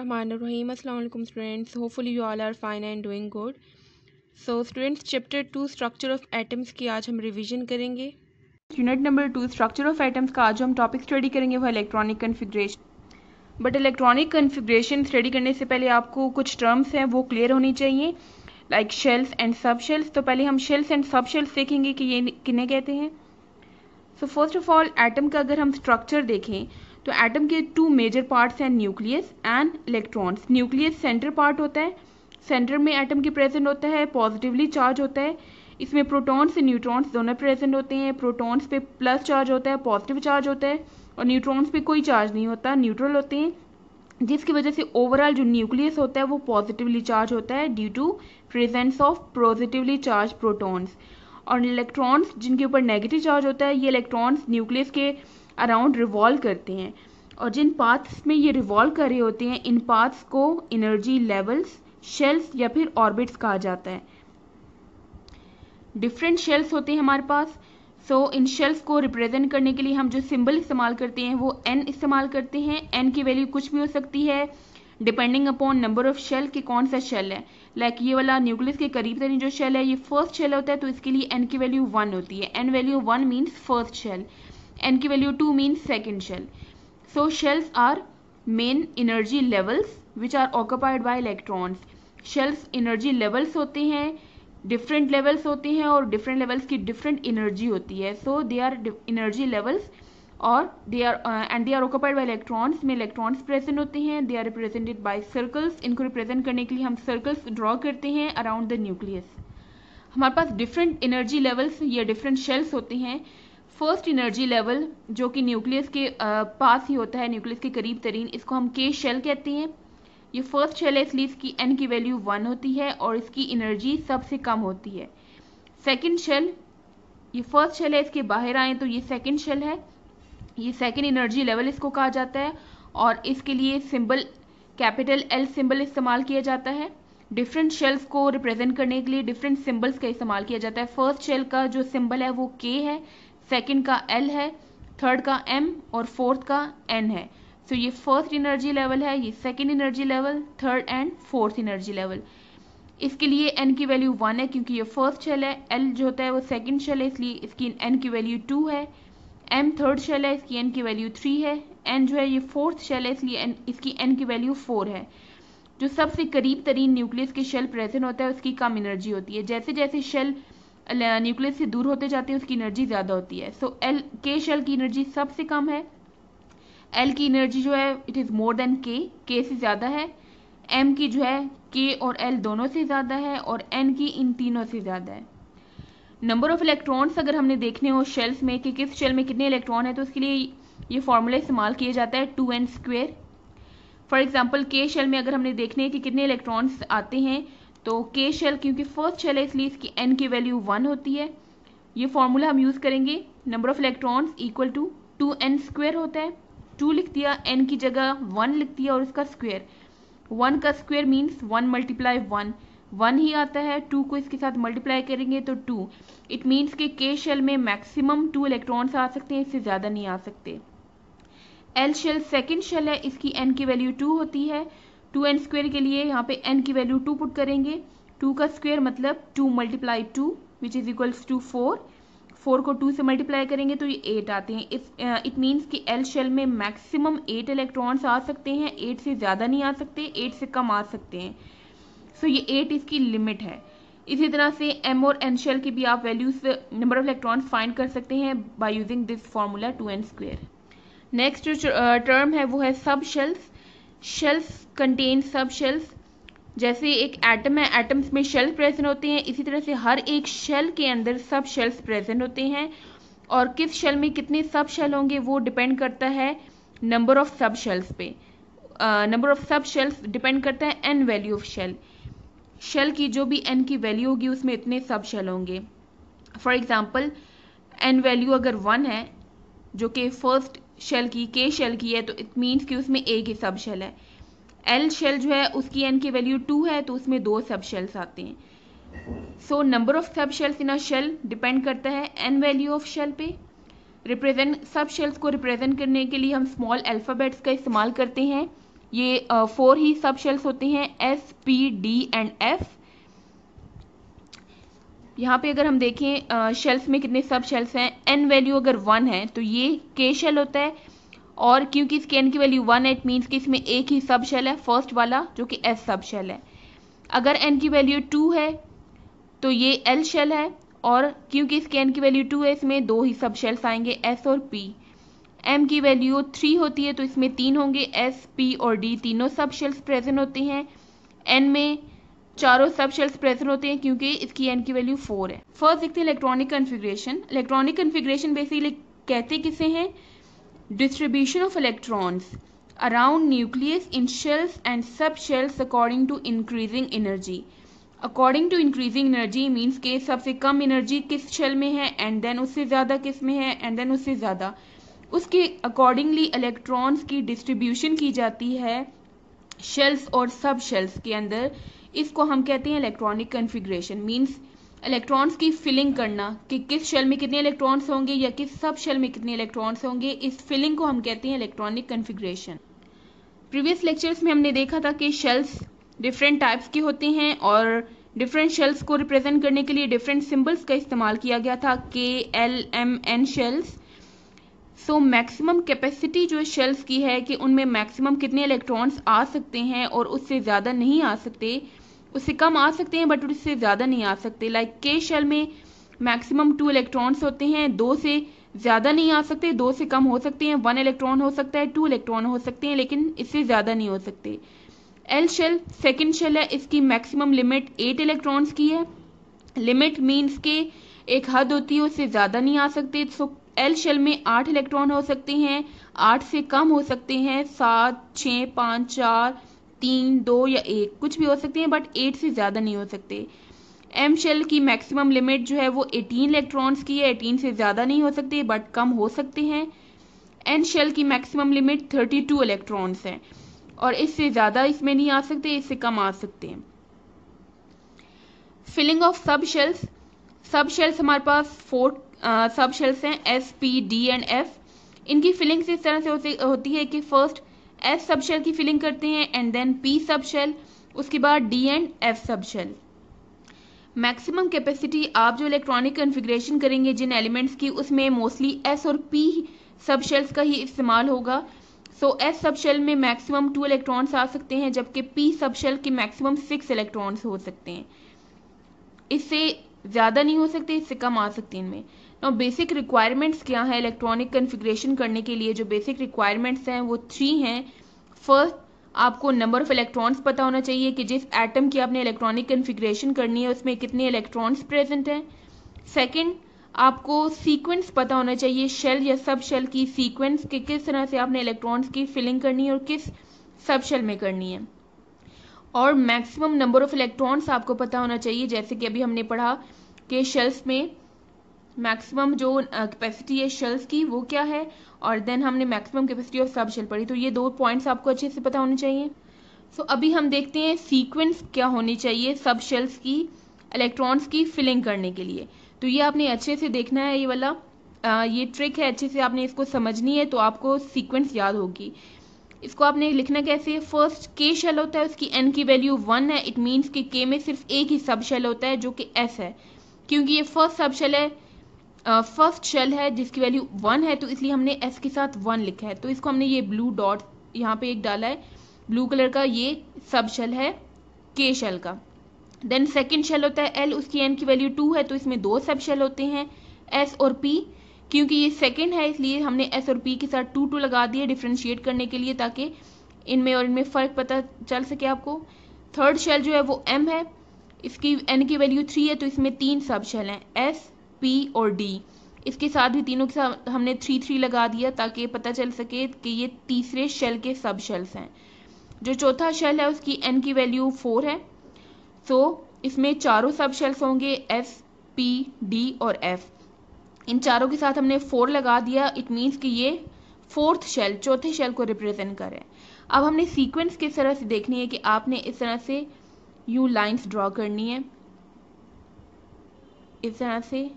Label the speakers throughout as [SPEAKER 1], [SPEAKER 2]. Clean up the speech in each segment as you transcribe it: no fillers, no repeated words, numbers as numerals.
[SPEAKER 1] Bismillahirrahmanirrahim. Assalamu alaikum students. Hopefully you all are fine and doing good. So students, chapter 2 structure of atoms की आज हम revision करेंगे. Unit number 2 structure of atoms का आज जो हम टॉपिक स्टडी करेंगे वो electronic configuration. But electronic configuration study करने से पहले आपको कुछ टर्म्स हैं वो क्लियर होनी चाहिए, like shells and sub shells. तो पहले हम शेल्स एंड सब शेल्स देखेंगे कि ये किन्हें कहते हैं. So first of all atom का अगर हम स्ट्रक्चर देखें तो एटम के टू मेजर पार्ट्स हैं, nucleus and electrons. Nucleus centre part होता है, सेंटर में एटम के प्रेजेंट होता है, पॉजिटिवली चार्ज होता है. इसमें प्रोटॉन्स और न्यूट्रॉन्स दोनों प्रेजेंट होते हैं. प्रोटॉन्स पे प्लस चार्ज होता है, पॉजिटिव चार्ज होता है, और न्यूट्रॉन्स पे कोई चार्ज नहीं होता, न्यूट्रल होते हैं, जिसकी वजह से ओवरऑल जो न्यूक्लियस होता है वो पॉजिटिवली चार्ज होता है due to presence of positively charge protons. और इलेक्ट्रॉन्स जिनके ऊपर नेगेटिव चार्ज होता है, ये इलेक्ट्रॉन्स न्यूक्लियस के अराउंड रिवॉल्व करते हैं, और जिन पाथ्स में ये रिवॉल्व कर रहे होते हैं इन पाथ्स को एनर्जी लेवल्स, शेल्स या फिर ऑर्बिट्स कहा जाता है. डिफरेंट शेल्स होते हैं हमारे पास. सो इन शेल्स को रिप्रेजेंट करने के लिए हम जो सिंबल इस्तेमाल करते हैं वो एन इस्तेमाल करते हैं. एन की वैल्यू कुछ भी हो सकती है depending upon number of shell कि कौन सा शेल है. लाइक ये वाला न्यूक्लियस के करीब तरीन जो शेल है ये फर्स्ट शेल होता है, तो इसके लिए एन की वैल्यू 1 होती है. N value 1 means first shell, n की value 2 means second shell. So shells are main energy levels which are occupied by electrons. Shells energy levels होते हैं, डिफरेंट लेवल्स होते हैं, और डिफरेंट लेवल्स की डिफरेंट एनर्जी होती है. So they are energy levels और they are occupied by electrons. में इलेक्ट्रॉन्स प्रेजेंट होते हैं. They are represented by circles. इनको रिप्रेजेंट करने के लिए हम सर्कल्स ड्रॉ करते हैं अराउंड द न्यूक्लियस. हमारे पास डिफरेंट एनर्जी लेवल्स या डिफरेंट शेल्स होते हैं. फर्स्ट एनर्जी लेवल जो कि न्यूक्लियस के पास ही होता है, न्यूक्लियस के करीब तरीन, इसको हम के शेल कहते हैं. ये फर्स्ट शेल है इसलिए इसकी एन की वैल्यू 1 होती है और इसकी एनर्जी सबसे कम होती है. सेकेंड शेल, ये फर्स्ट शेल है, इसके बाहर आए तो ये सेकेंड शेल है, ये सेकेंड एनर्जी लेवल इसको कहा जाता है, और इसके लिए सिंबल कैपिटल एल सिंबल इस्तेमाल किया जाता है. डिफरेंट शेल्स को रिप्रेजेंट करने के लिए डिफरेंट सिंबल्स का इस्तेमाल किया जाता है. फर्स्ट शेल का जो सिंबल है वो के है, सेकेंड का एल है, थर्ड का एम और फोर्थ का एन है. सो ये फर्स्ट एनर्जी लेवल है, ये second energy level, third and fourth energy level. इसके लिए एन की वैल्यू 1 है क्योंकि ये फर्स्ट शेल है, एल जो होता है वो सेकेंड शेल है इसलिए इसकी एन की वैल्यू 2 है, एम थर्ड शेल है इसकी एन की वैल्यू 3 है, एन जो है ये फोर्थ शेल है इसलिए इसकी एन की वैल्यू 4 है. जो सबसे करीब तरीन न्यूक्लियस के शेल प्रेजेंट होता है उसकी कम एनर्जी होती है. जैसे जैसे शेल न्यूक्लियस से दूर होते जाते हैं उसकी एनर्जी ज्यादा होती है. सो एल के शेल की एनर्जी सबसे कम है. एल की एनर्जी जो है इट इज मोर देन के से ज्यादा है. एम की जो है के और एल दोनों से ज्यादा है, और एन की इन तीनों से ज्यादा है. नंबर ऑफ इलेक्ट्रॉन्स अगर हमने देखने हो शेल्स में कि किस शेल में कितने इलेक्ट्रॉन है तो उसके लिए ये फॉर्मूला इस्तेमाल किया जाता है 2n². फॉर एग्जाम्पल के शेल में अगर हमने देखने कि कितने इलेक्ट्रॉन्स आते हैं तो के शेल क्योंकि फर्स्ट शेल है इसलिए इसकी एन की वैल्यू 1 होती है. ये फॉर्मूला हम यूज करेंगे. Number of electrons equal to 2n² होता है. 2 लिख दिया, एन की जगह 1 लिख दिया और उसका स्क्वायर. 1 का स्क्वायर मीन्स 1 मल्टीप्लाई 1, 1 ही आता है. 2 को इसके साथ मल्टीप्लाई करेंगे तो 2. इट मीन्स कि के शेल में मैक्सिमम 2 इलेक्ट्रॉन्स आ सकते हैं, इससे ज्यादा नहीं आ सकते. एल शेल सेकेंड शेल है, इसकी एन की वैल्यू 2 होती है. 2n² के लिए यहाँ पे एन की वैल्यू 2 पुट करेंगे. 2 का स्क्वायर मतलब 2 multiply 2 which is equals to 4. 4 को 2 से मल्टीप्लाई करेंगे तो ये 8 आते हैं. इट मीन्स कि एल शेल में मैक्सिमम 8 इलेक्ट्रॉन्स आ सकते हैं, 8 से ज़्यादा नहीं आ सकते, 8 से कम आ सकते हैं. सो ये 8 इसकी लिमिट है. इसी तरह से एम और एन शेल की भी आप values number of electrons find कर सकते हैं by using this formula 2n². Next जो टर्म है वो है सब शेल्स. शेल्स कंटेन सब शेल्स. जैसे एक एटम है, एटम्स में शेल प्रेजेंट होते हैं, इसी तरह से हर एक शेल के अंदर सब शेल्स प्रेजेंट होते हैं. और किस शेल में कितने सब शेल होंगे वो डिपेंड करता है नंबर ऑफ सब शेल्स पे. Number of sub shells depend करता है n value of shell. Shell की जो भी एन की वैल्यू होगी उसमें इतने सब शेल होंगे. फॉर एग्जाम्पल एन वैल्यू अगर 1 है जो कि फर्स्ट शेल की के शेल की है तो इट मीन्स कि उसमें एक ही सब शेल है. एल शेल जो है उसकी एन की वैल्यू 2 है तो उसमें 2 सब शेल्स आते हैं. So number of sub shells in a shell depend करता है एन वैल्यू ऑफ शेल पे. रिप्रेजेंट सब शेल्स को रिप्रेजेंट करने के लिए हम स्मॉल अल्फ़ाबेट्स का इस्तेमाल करते हैं. ये 4 ही सब शेल्स होते हैं, S, P, D and F। यहाँ पे अगर हम देखें शेल्स में कितने सब शेल्स हैं, n वैल्यू अगर 1 है तो ये K शेल होता है, और क्योंकि इसके n की वैल्यू 1 है, इट मीन्स कि इसमें एक ही सब शेल है, फर्स्ट वाला जो कि S सब शेल है। अगर n की वैल्यू 2 है तो ये L शेल है, और क्योंकि इसके n की वैल्यू 2 है, इसमें दो ही सब शेल्स आएंगे, S और P। m की वैल्यू 3 होती है तो इसमें 3 होंगे, S, P और D तीनों सब शेल्स प्रेजेंट होते हैं। n में चारों सब शेल्स प्रेजेंट होते हैं क्योंकि इसकी n की वैल्यू 4 है। फर्स्ट देखते हैं electronic configuration. Electronic configuration basically कहते किसे हैं, distribution of electrons around nucleus in shells and sub shells according to increasing energy. According to increasing energy means के सबसे कम एनर्जी किस शेल में है, एंड देन उससे ज़्यादा किस में है, एंड देन उससे ज़्यादा, उसके अकॉर्डिंगली इलेक्ट्रॉन्स की डिस्ट्रीब्यूशन की जाती है शेल्स और सब शेल्स के अंदर। इसको हम कहते हैं इलेक्ट्रॉनिक कन्फिग्रेशन। मीन्स इलेक्ट्रॉन्स की फिलिंग करना कि किस शेल में कितने इलेक्ट्रॉन्स होंगे या किस सब शेल में कितने इलेक्ट्रॉन्स होंगे, इस फिलिंग को हम कहते हैं इलेक्ट्रॉनिक कन्फिग्रेशन। प्रीवियस लेक्चर्स में हमने देखा था कि शेल्स डिफरेंट टाइप्स के होते हैं और डिफरेंट शेल्स को रिप्रेजेंट करने के लिए डिफरेंट सिंबल्स का इस्तेमाल किया गया था, K, L, M, N shells. So maximum capacity जो शेल्स की है कि उनमें मैक्सिमम कितने इलेक्ट्रॉन्स आ सकते हैं और उससे ज़्यादा नहीं आ सकते, उससे कम आ सकते हैं बट उससे ज़्यादा नहीं आ सकते। लाइक K शेल में मैक्सिमम 2 इलेक्ट्रॉन्स होते हैं, 2 से ज़्यादा नहीं आ सकते, 2 से कम हो सकते हैं, 1 इलेक्ट्रॉन हो सकता है, 2 इलेक्ट्रॉन हो सकते हैं, लेकिन इससे ज़्यादा नहीं हो सकते। L शेल सेकेंड शेल है, इसकी मैक्सिमम लिमिट 8 इलेक्ट्रॉन्स की है। लिमिट मीन्स के एक हद होती है, उससे ज़्यादा नहीं आ सकते। सो L शेल में 8 इलेक्ट्रॉन हो सकते हैं, 8 से कम हो सकते हैं, 7, 6, 5, 4, 3, 2 या 1 कुछ भी हो सकते हैं, बट 8 से ज़्यादा नहीं हो सकते। M शेल की मैक्सिमम लिमिट जो है वो 18 इलेक्ट्रॉन्स की है, 18 से ज़्यादा नहीं हो सकते बट कम हो सकते हैं। N शेल की मैक्सिमम लिमिट 32 इलेक्ट्रॉन्स है और इससे ज़्यादा इसमें नहीं आ सकते, इससे कम आ सकते हैं। Filling of sub shells. Sub shells हमारे पास 4 सब शेल्स हैं, S, P, D and F। इनकी फिलिंग इस तरह से होती है कि फर्स्ट S सब शेल की फिलिंग करते हैं and then P sub shell, उसके बाद D and F sub shell. Maximum capacity आप जो इलेक्ट्रॉनिक कन्फिग्रेशन करेंगे जिन एलिमेंट्स की, उसमें मोस्टली S और P सब शेल्स का ही इस्तेमाल होगा। सो S सब शेल में मैक्सिमम 2 इलेक्ट्रॉन्स आ सकते हैं जबकि P सब शेल के मैक्सिमम 6 इलेक्ट्रॉन्स हो सकते हैं, इससे ज़्यादा नहीं हो सकते, इससे कम आ सकते हैं इनमें। नाउ बेसिक रिक्वायरमेंट्स क्या है इलेक्ट्रॉनिक कन्फिग्रेशन करने के लिए, जो बेसिक रिक्वायरमेंट्स हैं वो 3 हैं। फर्स्ट, आपको नंबर ऑफ इलेक्ट्रॉन्स पता होना चाहिए कि जिस एटम की आपने इलेक्ट्रॉनिक कन्फिग्रेशन करनी है उसमें कितने इलेक्ट्रॉन्स प्रेजेंट हैं। सेकंड, आपको सीक्वेंस पता होना चाहिए शेल या सब शेल की सीक्वेंस कि किस तरह से आपने इलेक्ट्रॉन्स की फिलिंग करनी है और किस सब शेल में करनी है। और मैक्सिमम नंबर ऑफ इलेक्ट्रॉन्स आपको पता होना चाहिए, जैसे कि अभी हमने पढ़ा कि शेल्स में मैक्सिमम जो कैपेसिटी है शेल्स की वो क्या है, और देन हमने maximum capacity of sub shell पढ़ी, तो ये 2 पॉइंट्स आपको अच्छे से पता होने चाहिए। सो अभी हम देखते हैं सीक्वेंस क्या होनी चाहिए सब शेल्स की इलेक्ट्रॉन्स की फिलिंग करने के लिए। तो ये आपने अच्छे से देखना है, ये वाला ये ट्रिक है, अच्छे से आपने इसको समझनी है तो आपको सीक्वेंस याद होगी। इसको आपने लिखना कैसे है, फर्स्ट K शेल होता है, उसकी N की वैल्यू 1 है, इट मीन्स कि K में सिर्फ एक ही सब शेल होता है जो कि S है। क्योंकि ये फर्स्ट सब शेल है, फर्स्ट शेल है जिसकी वैल्यू 1 है, तो इसलिए हमने S के साथ 1 लिखा है। तो इसको हमने ये ब्लू डॉट यहाँ पे एक डाला है ब्लू कलर का, ये सब शेल है K शेल का। देन सेकेंड शेल होता है L, उसकी N की वैल्यू 2 है, तो इसमें 2 सब शेल होते हैं S और P। क्योंकि ये सेकंड है इसलिए हमने S और P के साथ 2 लगा दिए डिफ्रेंशिएट करने के लिए, ताकि इनमें और इनमें फ़र्क पता चल सके आपको। थर्ड शेल जो है वो M है, इसकी N की वैल्यू 3 है, तो इसमें 3 सब शेल हैं S, P और D। इसके साथ भी तीनों के साथ हमने 3 लगा दिया ताकि पता चल सके कि ये तीसरे शेल के सब शेल्स हैं। जो चौथा शेल है उसकी N की वैल्यू 4 है, सो इसमें चारों सब शेल्स होंगे S, P, D और F। इन चारों के साथ हमने 4 लगा दिया, इट मीन्स कि ये फोर्थ शेल चौथे शेल को रिप्रेजेंट कर रहे हैं। अब हमने सीक्वेंस किस तरह से देखनी है कि आपने इस तरह से यू लाइंस ड्रॉ करनी है, इस तरह से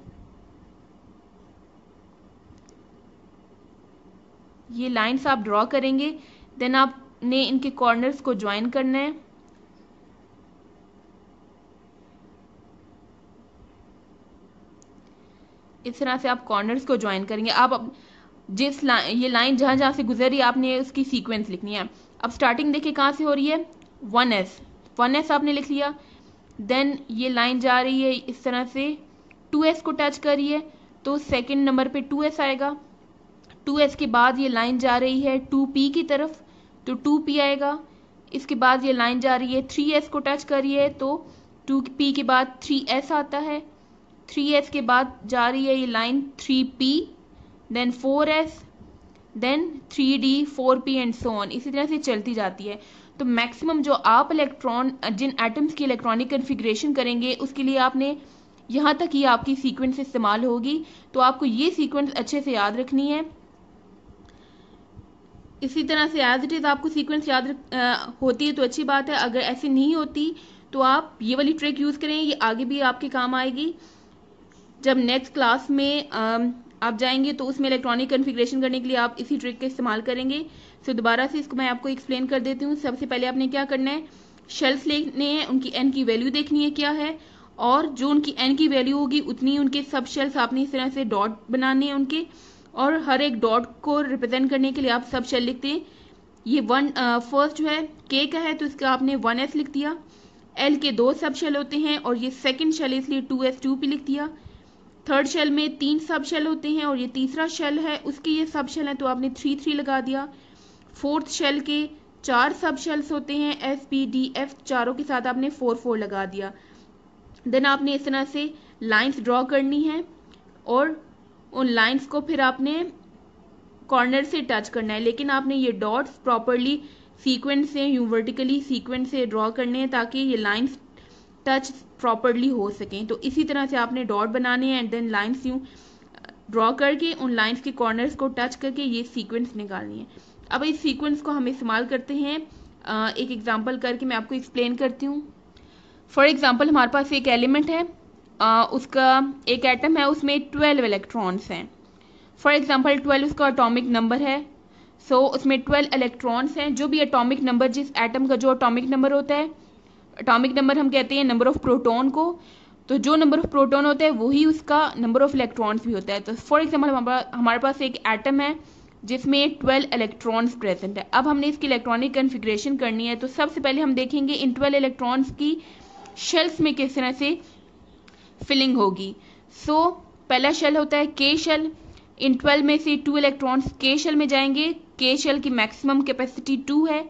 [SPEAKER 1] ये लाइंस आप ड्रॉ करेंगे, देन आप आपने इनके कॉर्नर्स को ज्वाइन करना है। इस तरह से आप कॉर्नर्स को ज्वाइन करेंगे। आप ये लाइन जहां जहां से गुजर रही है आपने उसकी सीक्वेंस लिखनी है। अब स्टार्टिंग देखिए कहां से हो रही है, 1s आपने लिख लिया। देन ये लाइन जा रही है इस तरह से 2s को टच कर रही है, तो सेकंड नंबर पे 2s आएगा। 2s के बाद ये लाइन जा रही है 2p की तरफ, तो 2p आएगा। इसके बाद ये लाइन जा रही है 3s को टच कर रही है, तो 2p के बाद 3s आता है। 3s के बाद जा रही है ये line 3p, then 4s, then 3d, 4p and so on, इसी तरह से चलती जाती है। तो मैक्सिमम जो आप जिन एटम्स की इलेक्ट्रॉनिक कन्फिग्रेशन करेंगे उसके लिए आपने यहाँ तक ही आपकी सीक्वेंस इस्तेमाल होगी। तो आपको ये सीक्वेंस अच्छे से याद रखनी है। इसी तरह से एज इट इज आपको सीक्वेंस याद होती है तो अच्छी बात है, अगर ऐसी नहीं होती तो आप ये वाली ट्रिक यूज करें, ये आगे भी आपके काम आएगी। जब नेक्स्ट क्लास में आप जाएंगे तो उसमें इलेक्ट्रॉनिक कन्फिग्रेशन करने के लिए आप इसी ट्रिक का इस्तेमाल करेंगे। सो दोबारा से इसको मैं आपको एक्सप्लेन कर देती हूँ। सबसे पहले आपने क्या करना है, शेल्स लेने हैं, उनकी एन की वैल्यू देखनी है क्या है, और जो उनकी एन की वैल्यू होगी उतनी उनके सब शेल्स आपने इस तरह से डॉट बनाने हैं उनके, और हर एक डॉट को रिप्रेजेंट करने के लिए आप सब शेल लिखते हैं। ये फर्स्ट जो है के का है तो इसका आपने 1s लिख दिया। एल के 2 सब शेल होते हैं और ये सेकेंड शेल इसलिए 2s 2p लिख दिया। थर्ड शेल में 3 सब शेल होते हैं और ये तीसरा शेल है उसके ये सब शेल है तो आपने 3 3 लगा दिया। फोर्थ शेल के 4 सब शेल्स होते हैं एस पी डी एफ, चारों के साथ आपने 4 4 लगा दिया। देन आपने इस तरह से लाइंस ड्रॉ करनी है और उन लाइंस को फिर आपने कॉर्नर से टच करना है, लेकिन आपने ये डॉट्स प्रॉपरली सीक्वेंस से यूं वर्टिकली सीक्वेंस से ड्रॉ करने हैं ताकि ये लाइंस टच प्रॉपरली हो सकें। तो इसी तरह से आपने डॉट बनाने हैं एंड देन लाइंस यूं ड्रॉ करके उन लाइंस के कॉर्नर्स को टच करके ये सीक्वेंस निकालनी है। अब इस सीक्वेंस को हम इस्तेमाल करते हैं, एक एग्जांपल करके मैं आपको एक्सप्लेन करती हूँ। फॉर एग्जांपल हमारे पास एक एलिमेंट है, उसका एक एटम है, उसमें 12 इलेक्ट्रॉन्स हैं। फॉर एग्जांपल 12 उसका एटॉमिक नंबर है। सो उसमें 12 इलेक्ट्रॉन्स हैं। जो भी एटॉमिक नंबर, जिस एटम का जो एटॉमिक नंबर होता है, एटॉमिक नंबर हम कहते हैं नंबर ऑफ प्रोटॉन को, तो जो नंबर ऑफ प्रोटॉन होता है वही उसका नंबर ऑफ इलेक्ट्रॉन्स भी होता है। तो फॉर एग्जांपल हमारे पास एक एटम है जिसमें 12 इलेक्ट्रॉन्स प्रेजेंट है। अब हमने इसकी इलेक्ट्रॉनिक कन्फिग्रेशन करनी है, तो सबसे पहले हम देखेंगे इन 12 इलेक्ट्रॉन्स की शेल्स में किस तरह से फिलिंग होगी। सो पहला शेल होता है के शेल। इन 12 में से 2 इलेक्ट्रॉन्स के शेल में जाएंगे। के शेल की मैक्सिमम कैपेसिटी 2 है।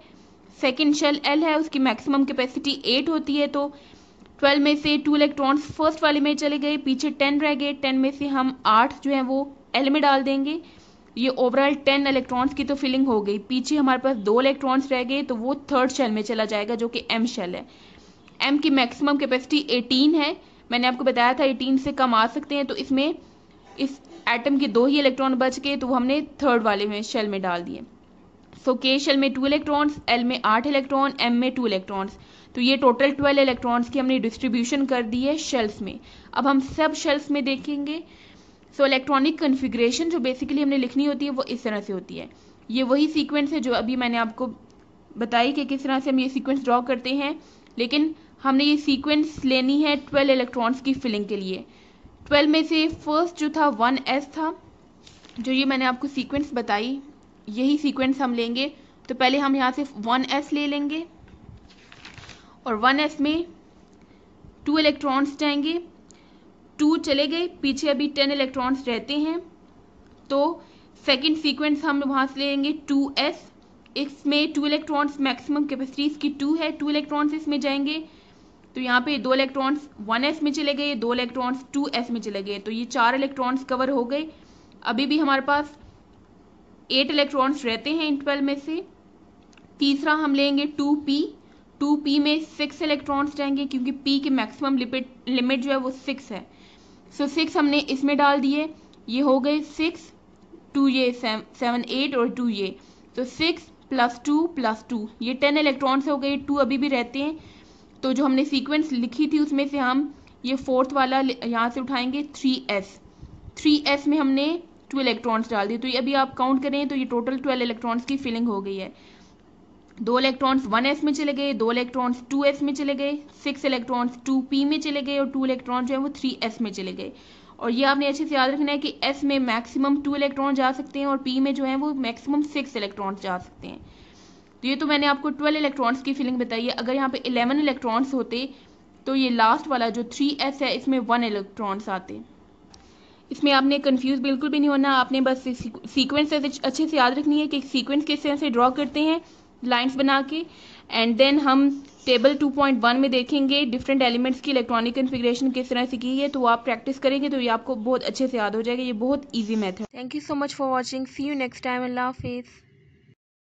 [SPEAKER 1] सेकेंड शेल एल है, उसकी मैक्सिमम कैपेसिटी 8 होती है। तो 12 में से 2 इलेक्ट्रॉन्स फर्स्ट वाले में चले गए, पीछे 10 रह गए। 10 में से हम 8 जो है वो एल में डाल देंगे। ये ओवरऑल 10 इलेक्ट्रॉन्स की तो फिलिंग हो गई। पीछे हमारे पास 2 इलेक्ट्रॉन्स रह गए, तो वो थर्ड शेल में चला जाएगा जो कि एम शेल है। एम की मैक्सिमम कैपेसिटी 18 है, मैंने आपको बताया था 18 से कम आ सकते हैं। तो इसमें इस एटम के 2 ही इलेक्ट्रॉन बच गए, तो वो हमने थर्ड वाले में शेल में डाल दिए। सो के शेल में 2 इलेक्ट्रॉन्स, एल में 8 इलेक्ट्रॉन, एम में 2 इलेक्ट्रॉन्स, तो ये टोटल 12 इलेक्ट्रॉन्स की हमने डिस्ट्रीब्यूशन कर दी है शेल्स में। अब हम सब शेल्स में देखेंगे। सो इलेक्ट्रॉनिक कन्फिग्रेशन जो बेसिकली हमने लिखनी होती है वो इस तरह से होती है। ये वही सीक्वेंस है जो अभी मैंने आपको बताई कि किस तरह से हम ये सीक्वेंस ड्रॉ करते हैं, लेकिन हमने ये सीक्वेंस लेनी है 12 इलेक्ट्रॉन्स की फिलिंग के लिए। 12 में से फर्स्ट जो था 1s था, जो ये मैंने आपको सीक्वेंस बताई, यही सीक्वेंस हम लेंगे। तो पहले हम यहाँ से 1s ले लेंगे और 1s में 2 इलेक्ट्रॉन्स जाएंगे। 2 चले गए, पीछे अभी 10 इलेक्ट्रॉन्स रहते हैं। तो सेकंड सीक्वेंस हम वहाँ से लेंगे 2s। इसमें 2 इलेक्ट्रॉन्स मैक्सिमम कैपेसिटी इसकी 2 है, 2 इलेक्ट्रॉन्स इसमें जाएंगे। तो यहाँ पे 2 इलेक्ट्रॉन्स 1s में चले गए, 2 इलेक्ट्रॉन्स 2s में चले गए, तो ये 4 इलेक्ट्रॉन्स कवर हो गए। अभी भी हमारे पास 8 इलेक्ट्रॉन्स रहते हैं इन 12 में से। तीसरा हम लेंगे 2p। 2p में 6 इलेक्ट्रॉन्स जाएंगे क्योंकि p की मैक्सिमम लिमिट जो है वो 6 है। सो 6 हमने इसमें डाल दिए, ये हो गए 6, 2 ये 7 8 और 2 ये, तो 6 + 2 + 2 ये 10 इलेक्ट्रॉन्स हो गए। 2 अभी भी रहते हैं, तो जो हमने सीक्वेंस लिखी थी उसमें से हम ये फोर्थ वाला यहाँ से उठाएंगे 3s। 3s में हमने 2 इलेक्ट्रॉन्स डाल दिए, तो ये अभी आप काउंट करें तो ये टोटल 12 इलेक्ट्रॉन्स की फिलिंग हो गई है। 2 इलेक्ट्रॉन्स 1s में चले गए, 2 इलेक्ट्रॉन्स 2s में चले गए, 6 इलेक्ट्रॉन्स 2p में चले गए और 2 इलेक्ट्रॉन जो है वो 3s में चले गए। और ये आपने अच्छे से याद रखना है कि s में मैक्सिमम 2 इलेक्ट्रॉन जा सकते हैं और p में जो है वो मैक्सिमम 6 इलेक्ट्रॉन्स जा सकते हैं। तो ये तो मैंने आपको 12 इलेक्ट्रॉन्स की फीलिंग बताई है। अगर यहाँ पे 11 इलेक्ट्रॉन्स होते तो ये लास्ट वाला जो 3s है इसमें 1 इलेक्ट्रॉन्स आते। इसमें आपने कंफ्यूज बिल्कुल भी नहीं होना, आपने बस सीक्वेंस अच्छे से याद रखनी है कि सीक्वेंस किस तरह से ड्रॉ करते हैं लाइंस बना के। एंड देन हम टेबल 2.1 में देखेंगे डिफरेंट एलिमेंट्स की इलेक्ट्रॉनिक कन्फिग्रेशन किस तरह से की है। तो आप प्रैक्टिस करेंगे तो ये आपको बहुत अच्छे से याद हो जाएगा। ये बहुत easy method. Thank you so much for watching. See you next time. अल्लाह हाफिज़।